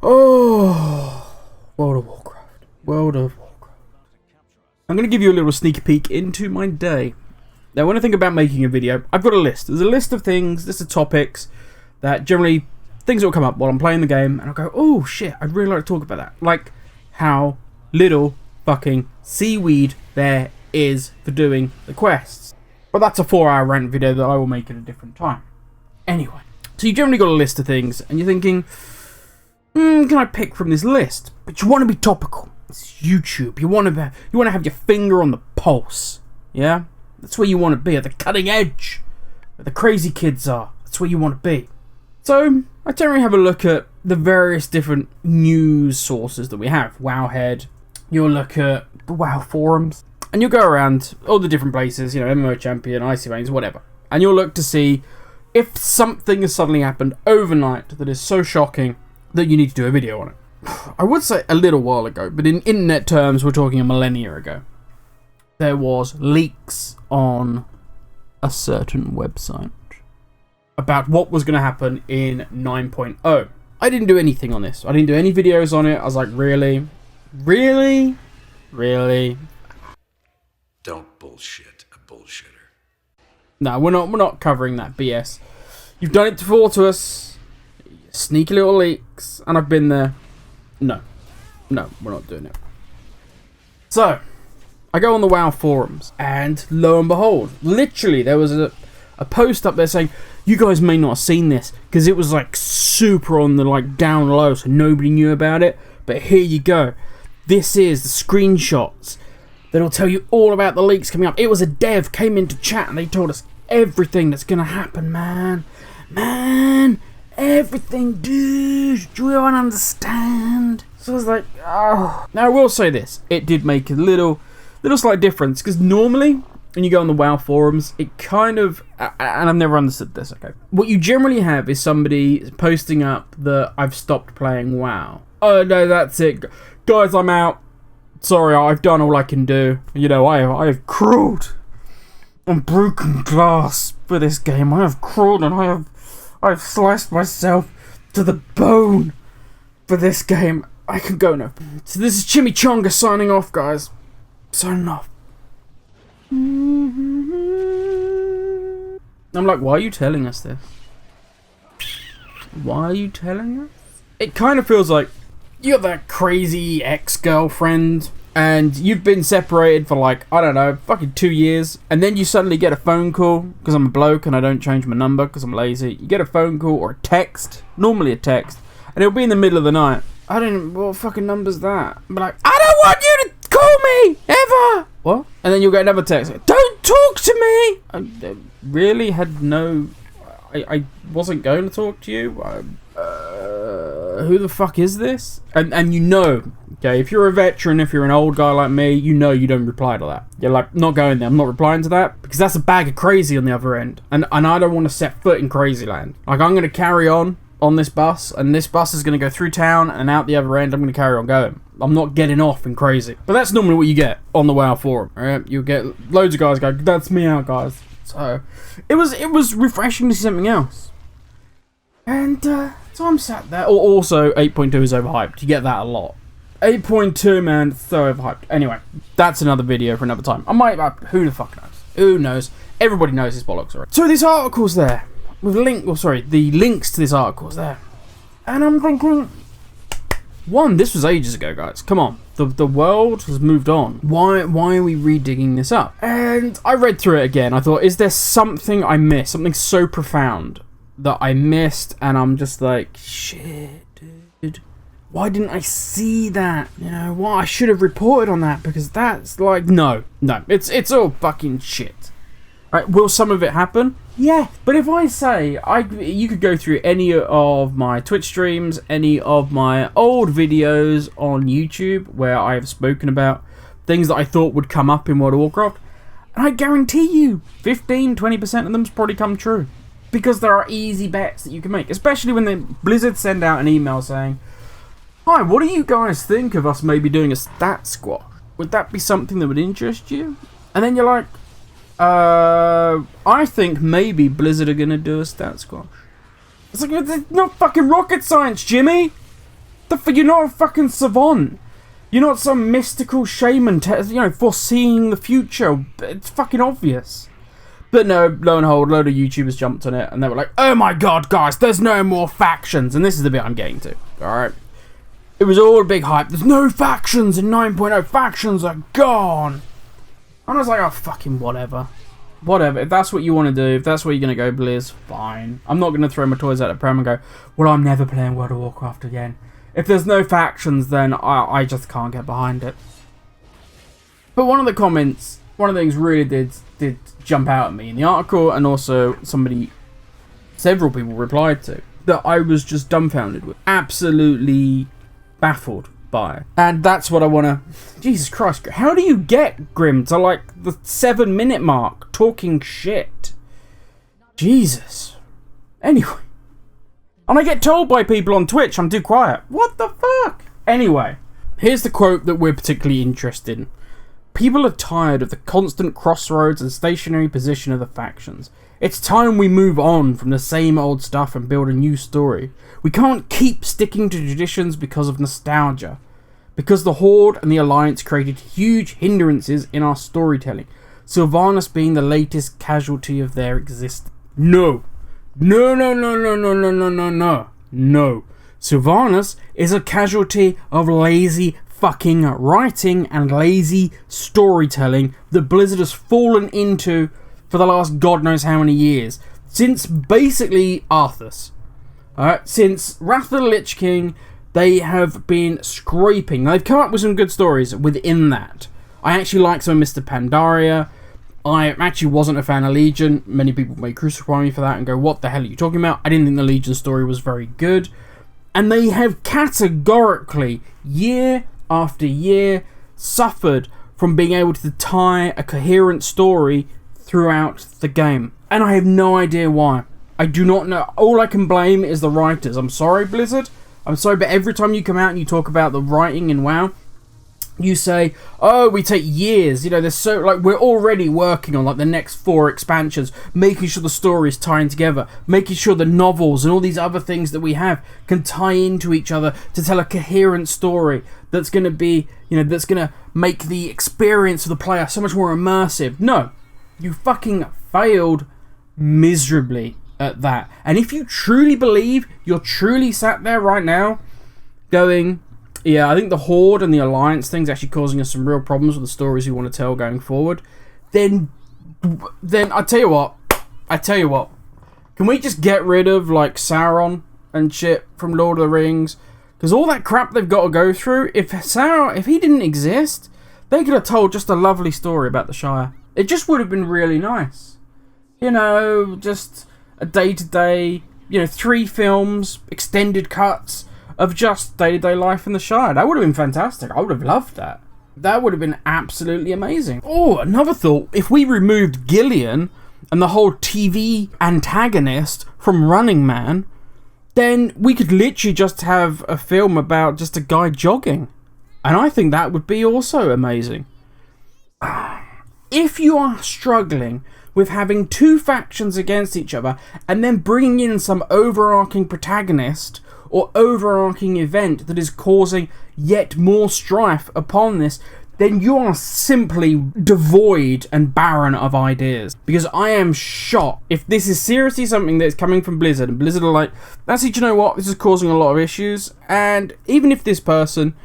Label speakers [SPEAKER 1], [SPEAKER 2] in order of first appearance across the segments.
[SPEAKER 1] Oh, World of Warcraft. World of Warcraft. I'm going to give you a little sneak peek into my day. Now, when I think about making a video, I've got a list. There's a list of things, list of topics that generally, things that will come up while I'm playing the game, and I'll go, oh shit, I'd really like to talk about that. Like how little fucking seaweed there is for doing the quests. But that's a 4-hour rant video that I will make at a different time. Anyway, so you generally got a list of things, and you're thinking, can I pick from this list? But you want to be topical. It's YouTube. You want to have your finger on the pulse. Yeah, that's where you want to be, at the cutting edge, where the crazy kids are. That's where you want to be. So I generally have a look at the various different news sources that we have. Wowhead. You'll look at the WoW forums, and you'll go around all the different places. You know, MMO Champion, Icy Veins, whatever, and you'll look to see if something has suddenly happened overnight that is so shocking that you need to do a video on it. I would say a little while ago, but in internet terms, we're talking a millennia ago. There was leaks on a certain website about what was going to happen in 9.0. I didn't do anything on this. I didn't do any videos on it. I was like, really? Really? Really?
[SPEAKER 2] Don't bullshit a bullshitter.
[SPEAKER 1] No, we're not covering that BS. You've done it before to us. Sneaky little leaks, and I've been there. No, we're not doing it. So, I go on the WoW forums, and lo and behold, literally there was a post up there saying, you guys may not have seen this, because it was like super on the down low, so nobody knew about it, but here you go. This is the screenshots that'll tell you all about the leaks coming up. It was a dev came into chat, and they told us everything that's going to happen, man. Everything, dude. Do you don't understand? So I was like, oh. Now I will say this. It did make a little slight difference. Because normally, when you go on the WoW forums, it kind of... And I've never understood this, okay? What you generally have is somebody posting up that I've stopped playing WoW. Oh, no, that's it. Guys, I'm out. Sorry, I've done all I can do. You know, I have crawled on broken glass for this game. I have crawled and I've sliced myself to the bone for this game. I can go now. So this is Chimichanga signing off, guys. Signing off. I'm like, why are you telling us this? Why are you telling us? It kind of feels like you got that crazy ex-girlfriend and you've been separated for I don't know, fucking 2 years, and then you suddenly get a phone call, because I'm a bloke and I don't change my number because I'm lazy. You get a phone call or a text, normally a text, and it'll be in the middle of the night. I don't know, what fucking number's that? I'm like, I don't want you to call me, ever! What? And then you'll get another text, don't talk to me! I really had no... I wasn't going to talk to you. Who the fuck is this? And you know, okay, if you're a veteran, if you're an old guy like me, you know you don't reply to that. You're like, not going there, I'm not replying to that, because that's a bag of crazy on the other end. And I don't want to set foot in crazy land. Like, I'm going to carry on this bus, and this bus is going to go through town, and out the other end, I'm going to carry on going. I'm not getting off in crazy. But that's normally what you get on the WoW forum, alright? You'll get loads of guys go, that's me out, guys. So, it was refreshing to see something else. And, so I'm sat there. Also, 8.2 is overhyped. You get that a lot. 8.2, man, so overhyped. Anyway, that's another video for another time. I might, who the fuck knows? Who knows? Everybody knows this bollocks already. So this article's there. With the links to this article's there. And I'm thinking, one, this was ages ago, guys. Come on. The world has moved on. Why are we redigging this up? And I read through it again. I thought, is there something I missed? Something so profound that I missed, and I'm just like, shit, dude. Why didn't I see that? You know, why I should have reported on that, because that's like, no, it's all fucking shit. Right, will some of it happen? Yeah, but if I say, you could go through any of my Twitch streams, any of my old videos on YouTube, where I have spoken about things that I thought would come up in World of Warcraft, and I guarantee you, 15-20% of them's probably come true. Because there are easy bets that you can make, especially when Blizzard send out an email saying, hi, what do you guys think of us maybe doing a stat squash? Would that be something that would interest you? And then you're like, I think maybe Blizzard are going to do a stat squash. It's like, it's not fucking rocket science, Jimmy. You're not a fucking savant. You're not some mystical shaman, foreseeing the future. It's fucking obvious. But no, lo and behold, a load of YouTubers jumped on it, and they were like, oh my god, guys, there's no more factions. And this is the bit I'm getting to, alright? It was all a big hype. There's no factions in 9.0. Factions are gone. And I was like, oh, fucking whatever. Whatever. If that's what you want to do, if that's where you're going to go, Blizz, fine. I'm not going to throw my toys out the pram and go, well, I'm never playing World of Warcraft again. If there's no factions, then I just can't get behind it. But one of the comments, one of the things really did jump out at me in the article, and also several people replied to, that I was just dumbfounded with. Absolutely baffled by. And that's what I want to... Jesus Christ, how do you get Grim to like the 7-minute mark talking shit? Jesus. Anyway. And I get told by people on Twitch I'm too quiet. What the fuck? Anyway, here's the quote that we're particularly interested in. People are tired of the constant crossroads and stationary position of the factions. It's time we move on from the same old stuff and build a new story. We can't keep sticking to traditions because of nostalgia. Because the Horde and the Alliance created huge hindrances in our storytelling. Sylvanas being the latest casualty of their existence. No. No, no, no, no, no, no, no, no, no. No. Sylvanas is a casualty of lazy fucking writing and lazy storytelling that Blizzard has fallen into for the last god knows how many years. Since basically Arthas. Alright, since Wrath of the Lich King, they have been scraping. They've come up with some good stories within that. I actually like some of Mr. Pandaria. I actually wasn't a fan of Legion. Many people may crucify me for that and go, what the hell are you talking about? I didn't think the Legion story was very good. And they have categorically, year after year, suffered from being able to tie a coherent story throughout the game. And I have no idea why. I do not know. All I can blame is the writers. I'm sorry, Blizzard. I'm sorry, but every time you come out and you talk about the writing in WoW, you say, oh, we take years, there's so, like, we're already working on, like, the next 4 expansions, making sure the story is tying together, making sure the novels and all these other things that we have can tie into each other to tell a coherent story that's going to be, that's going to make the experience of the player so much more immersive. No, you fucking failed miserably at that. And if you truly believe you're truly sat there right now going, yeah, I think the Horde and the Alliance thing's actually causing us some real problems with the stories we want to tell going forward, then I tell you what, can we just get rid of, like, Sauron and shit from Lord of the Rings? Because all that crap they've got to go through, if he didn't exist, they could have told just a lovely story about the Shire. It just would have been really nice. Just a day-to-day, 3 films, extended cuts of just day-to-day life in the Shire. That would have been fantastic. I would have loved that. That would have been absolutely amazing. Oh, another thought. If we removed Gillian and the whole TV antagonist from Running Man, then we could literally just have a film about just a guy jogging. And I think that would be also amazing. If you are struggling with having 2 factions against each other and then bringing in some overarching protagonist or overarching event that is causing yet more strife upon this, then you are simply devoid and barren of ideas. Because I am shocked if this is seriously something that is coming from Blizzard, and Blizzard are like, that's it, you know what, this is causing a lot of issues. And even if this person,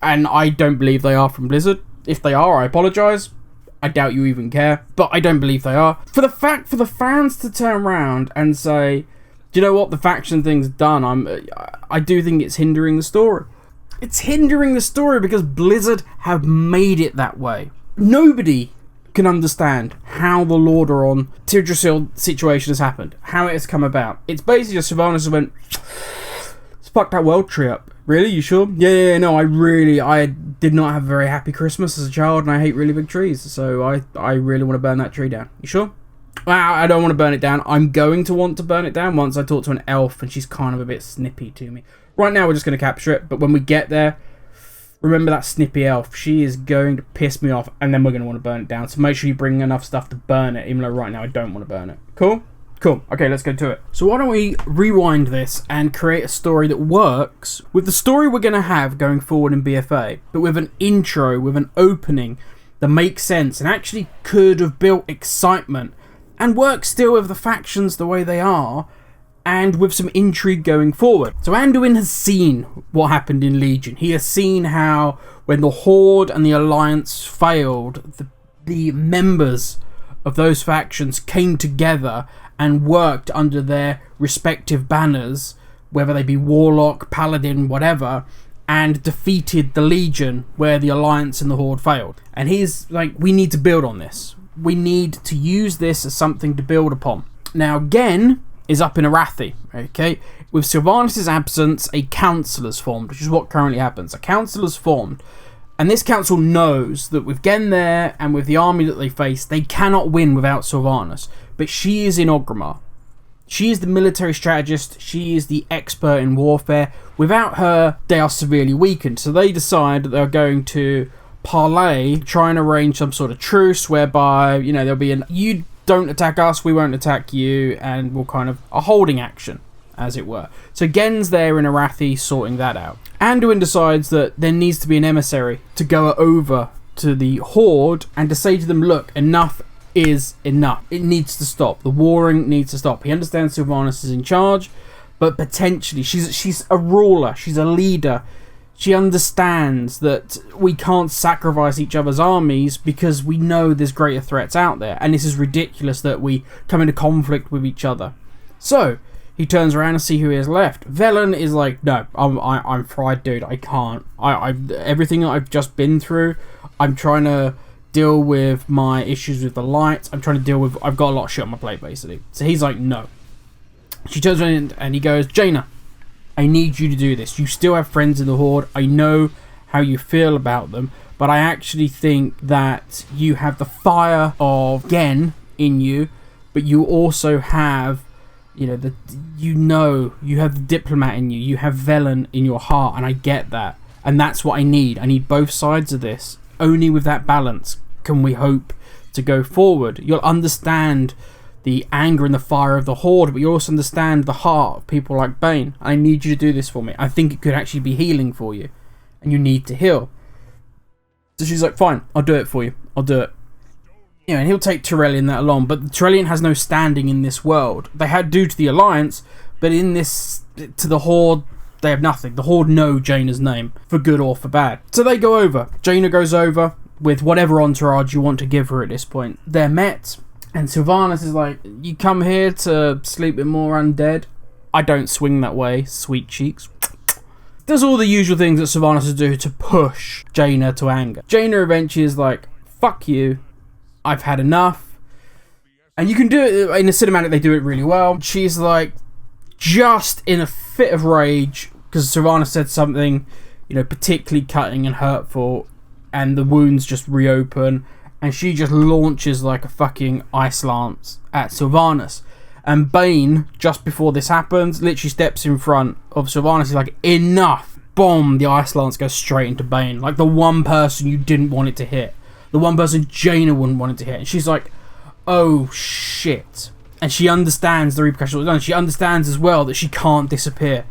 [SPEAKER 1] and I don't believe they are from Blizzard, if they are, I apologise, I doubt you even care, but I don't believe they are. For the fans to turn around and say, do you know what, the faction thing's done, I do think it's hindering the story. It's hindering the story because Blizzard have made it that way. Nobody can understand how the Lordaeron Tidrasil situation has happened, how it has come about. It's basically just Sylvanas went, let's fuck that world tree up. Really? You sure? Yeah, no, I did not have a very happy Christmas as a child, and I hate really big trees, so I really want to burn that tree down. You sure? I don't want to burn it down. I'm going to want to burn it down once I talk to an elf, and she's kind of a bit snippy to me. Right now, we're just going to capture it, but when we get there, remember that snippy elf. She is going to piss me off, and then we're going to want to burn it down. So make sure you bring enough stuff to burn it, even though right now I don't want to burn it. Cool? Cool. Okay, let's go to it. So why don't we rewind this and create a story that works with the story we're going to have going forward in BFA, but with an intro, with an opening that makes sense and actually could have built excitement and work still with the factions the way they are and with some intrigue going forward. So Anduin has seen what happened in Legion. He has seen how when the Horde and the Alliance failed, the members of those factions came together and worked under their respective banners, whether they be Warlock, Paladin, whatever, and defeated the Legion where the Alliance and the Horde failed. And he's like, we need to build on this. We need to use this as something to build upon. Now, Gen is up in Arathi, okay? With Sylvanas' absence, a council is formed, which is what currently happens. A council is formed, and this council knows that with Gen there and with the army that they face, they cannot win without Sylvanas. But she is in Orgrimmar. She is the military strategist. She is the expert in warfare. Without her, they are severely weakened. So they decide that they're going to parlay, try and arrange some sort of truce whereby, you know, there'll be you don't attack us, we won't attack you, and we'll kind of a holding action, as it were. So Gen's there in Arathi sorting that out. Anduin decides that there needs to be an emissary to go over to the Horde and to say to them, look, enough is enough. It needs to stop. The warring needs to stop. He understands Sylvanas is in charge, but potentially she's a ruler, she's a leader. She understands that we can't sacrifice each other's armies because we know there's greater threats out there, and this is ridiculous that we come into conflict with each other. So he turns around and see who he has left. Velen is like, no, I'm fried, dude. I can't. I everything that I've just been through, I'm trying to deal with my issues with the lights. I'm trying to deal with, I've got a lot of shit on my plate, basically. So he's like, no. She turns around and he goes, Jaina, I need you to do this. You still have friends in the Horde. I know how you feel about them, but I actually think that you have the fire of Gen in you, but you also have, you have the diplomat in you. You have Velen in your heart, and I get that. And that's what I need. I need both sides of this. Only with that balance can we hope to go forward. You'll understand the anger and the fire of the Horde, but you also understand the heart of people like Bane. I need you to do this for me. I think it could actually be healing for you, and you need to heal. So she's like, fine, I'll do it for you. I'll do it. You know, and he'll take Tyrellian that along, but Tyrellian has no standing in this world. They had due to the Alliance, but in this, to the Horde, they have nothing. The Horde know Jaina's name, for good or for bad. So they go over. Jaina goes over with whatever entourage you want to give her at this point. They're met, and Sylvanas is like, you come here to sleep with more undead? I don't swing that way, sweet cheeks. Does all the usual things that Sylvanas do to push Jaina to anger. Jaina eventually is like, fuck you, I've had enough. And you can do it, in the cinematic they do it really well. She's like, just in a fit of rage, because Sylvanas said something, you know, particularly cutting and hurtful, and the wounds just reopen, and she just launches like a fucking ice lance at Sylvanas. And Bane, just before this happens, literally steps in front of Sylvanas. He's like, enough! Boom! The ice lance goes straight into Bane. Like the one person you didn't want it to hit. The one person Jaina wouldn't want it to hit. And she's like, oh shit. And she understands the repercussions. And she understands as well that she can't disappear.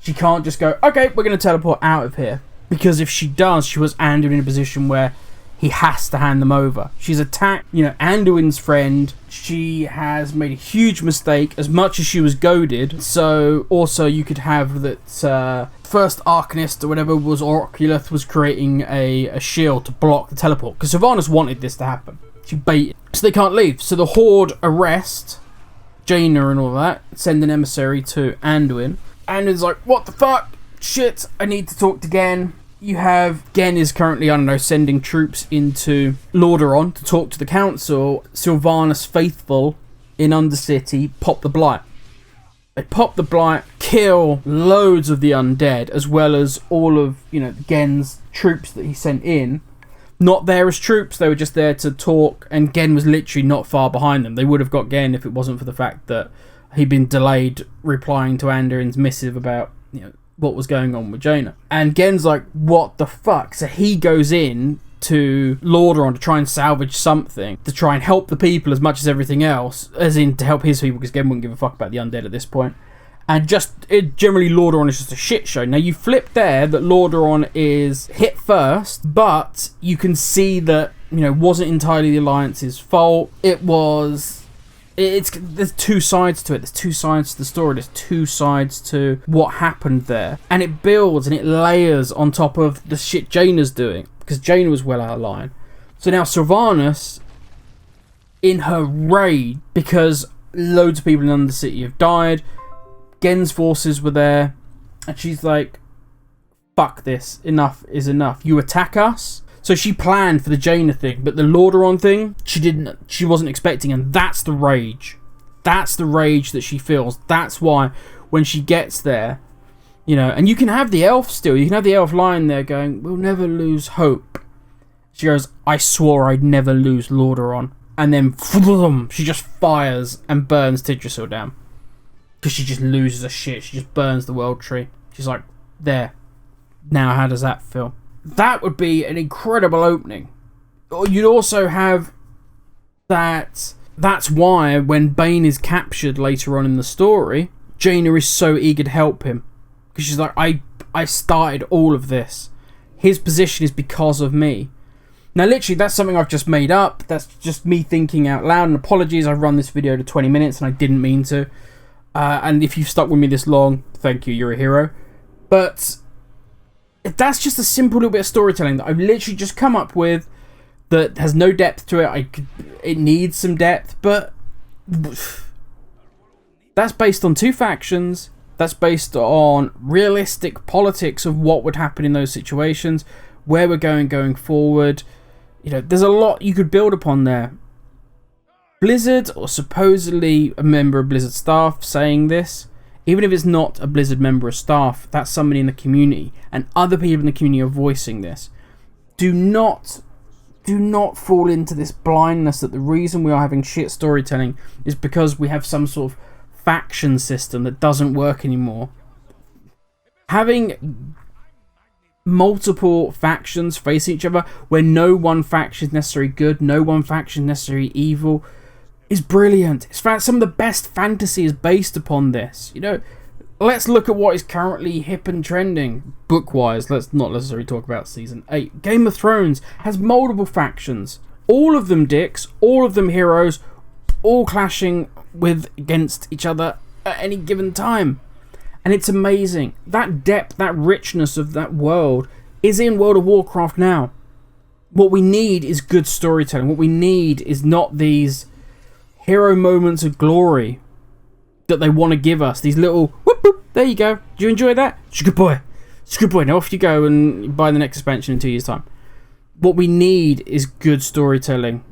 [SPEAKER 1] She can't just go, okay, we're going to teleport out of here. Because if she does, she was Anduin in a position where he has to hand them over. She's attacked, you know, Anduin's friend. She has made a huge mistake, as much as she was goaded. So also you could have that first Arcanist or whatever was, Oculus was creating a shield to block the teleport. Because Sylvanas wanted this to happen. She baited. So they can't leave. So the Horde arrest Jaina and all that, send an emissary to Anduin. Anduin's like, what the fuck? Shit, I need to talk to Gen. You have Gen is currently, I don't know, sending troops into Lordaeron to talk to the council. Sylvanas faithful in Undercity pop the Blight. They pop the Blight, kill loads of the undead, as well as all of, you know, Gen's troops that he sent in. Not there as troops, they were just there to talk, and Gen was literally not far behind them. They would have got Gen if it wasn't for the fact that he'd been delayed replying to Anduin's missive about, you know, what was going on with Jaina. And Gen's like, what the fuck? So he goes in to Lordaeron to try and salvage something, to try and help the people as much as everything else, as in to help his people, because Gen wouldn't give a fuck about the undead at this point. And generally Lordaeron is just a shit show. Now you flip there that Lordaeron is hit first, but you can see that, wasn't entirely the Alliance's fault. There's two sides to it. There's two sides to the story. There's two sides to what happened there. And it builds and it layers on top of the shit Jaina's doing, because Jaina was well out of line. So now Sylvanas, in her raid, because loads of people in Undercity have died, Gen's forces were there, and she's like, fuck this, enough is enough. You attack us. So she planned for the Jaina thing, but the Lordaeron thing, she wasn't expecting, and that's the rage. That's the rage that she feels. That's why when she gets there, and you can have the elf still. You can have the elf lying there going, we'll never lose hope. She goes, I swore I'd never lose Lordaeron. And then she just fires and burns Tidrasil down. Because she just loses her shit. She just burns the world tree. She's like, there. Now how does that feel? That would be an incredible opening. You'd also have that. That's why when Bane is captured later on in the story, Jaina is so eager to help him. Because she's like, I started all of this. His position is because of me. Now literally that's something I've just made up. That's just me thinking out loud. And apologies, I've run this video to 20 minutes and I didn't mean to. And if you've stuck with me this long, thank you, you're a hero. But that's just a simple little bit of storytelling that I've literally just come up with that has no depth to it. It needs some depth, but that's based on two factions. That's based on realistic politics of what would happen in those situations, where we're going forward. There's a lot you could build upon there. Blizzard, or supposedly a member of Blizzard staff saying this, even if it's not a Blizzard member of staff, that's somebody in the community, and other people in the community are voicing this. Do not fall into this blindness that the reason we are having shit storytelling is because we have some sort of faction system that doesn't work anymore. Having multiple factions face each other, where no one faction is necessarily good, no one faction is necessarily evil, is brilliant. It's some of the best fantasy is based upon this. Let's look at what is currently hip and trending book-wise. Let's not necessarily talk about season 8. Game of Thrones has multiple factions, all of them dicks, all of them heroes, all clashing against each other at any given time. And it's amazing. That depth, that richness of that world is in World of Warcraft now. What we need is good storytelling. What we need is not these hero moments of glory that they want to give us. These little whoop whoop, there you go. Do you enjoy that? It's a good boy. It's a good boy. Now off you go and buy the next expansion in 2 years' time. What we need is good storytelling.